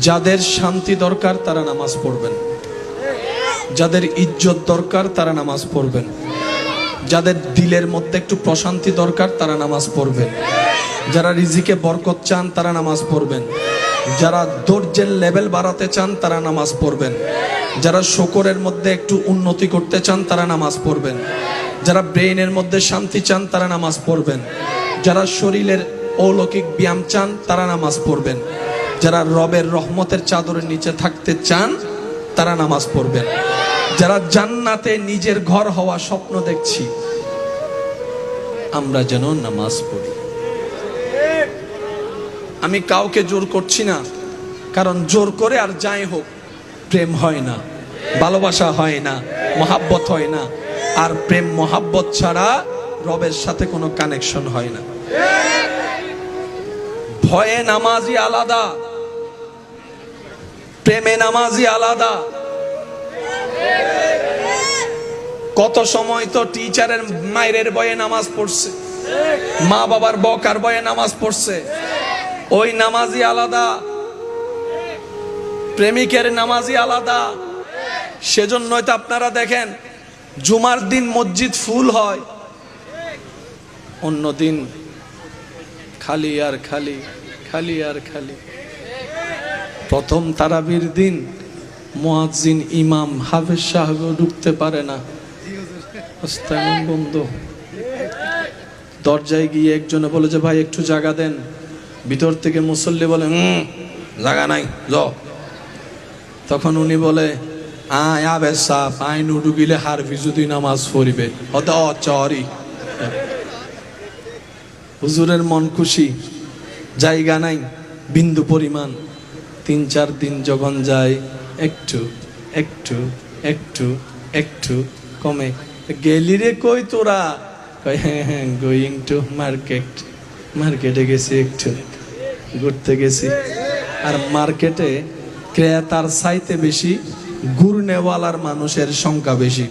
যাদের শান্তি দরকার তারা নামাজ পড়বেন, যাদের ইজ্জত দরকার তারা নামাজ পড়বেন, যাদের দিলের মধ্যে একটু প্রশান্তি দরকার তারা নামাজ পড়বেন, যারা রিজিকে বরকত চান তারা নামাজ পড়বেন, যারা ধৈর্যের লেভেল বাড়াতে চান তারা নামাজ পড়বেন, যারা শুকরের মধ্যে একটু উন্নতি করতে চান তারা নামাজ পড়বেন, যারা ব্রেইনের মধ্যে শান্তি চান তারা নামাজ পড়বেন, যারা শরীরের অলৌকিক ব্যায়াম চান তারা নামাজ পড়বেন, যারা রবের রহমতের চাদরের নিচে থাকতে চান তারা নামাজ পড়বেন, যারা জান্নাতে নিজের ঘর হওয়া স্বপ্ন দেখছি আমরা যেন নামাজ পড়ি। আমি কাউকে জোর করছি না, কারণ জোর করে আর যাই হোক প্রেম হয় না, ভালোবাসা হয় না, মহাব্বত হয় না। আর প্রেম মহাব্বত ছাড়া রবের সাথে কোনো কানেকশন হয় না। ভয়ে নামাজি আলাদা, প্রেমে নামাজি আলাদা। কত সময় তো টিচারের মায়ের ভয়ে নামাজ পড়ছে, মা বাবার বকার ভয়ে নামাজ পড়ছে, ওই নামাজি আলাদা, প্রেমিকের নামাজি আলাদা। সেজন্যই তো আপনারা দেখেন জুমার দিন মসজিদ ফুল হয়, অন্য দিন খালি আর খালি, খালি আর খালি। প্রথম তারাবির দিন মুয়াজ্জিন ইমাম হাফেজ সাহেব ঢুকতে পারে না, বন্ধ। দরজায় গিয়ে একজনে বলে যে ভাই একটু জায়গা দেন, ভিতর থেকে মুসল্লি বলে জায়গা নাই যাও। তখন উনি বলে আবেশ সাহ আইন ঢুকিলে হারফি যদি নামাজ পড়িবে চরি। হুজুরের মন খুশি, জায়গা নাই বিন্দু পরিমাণ। 3-4 দিন যখন যায় একটু একটু একটু একটু কমে। গেলি রে কই তোরা? হ্যাঁ গোয়িং টু মার্কেট, মার্কেটে গেছি, একটু ঘুরতে গেছি। আর মার্কেটে ক্রেতার চাইতে বেশি ঘুরনেওয়ালার মানুষের সংখ্যা বেশি।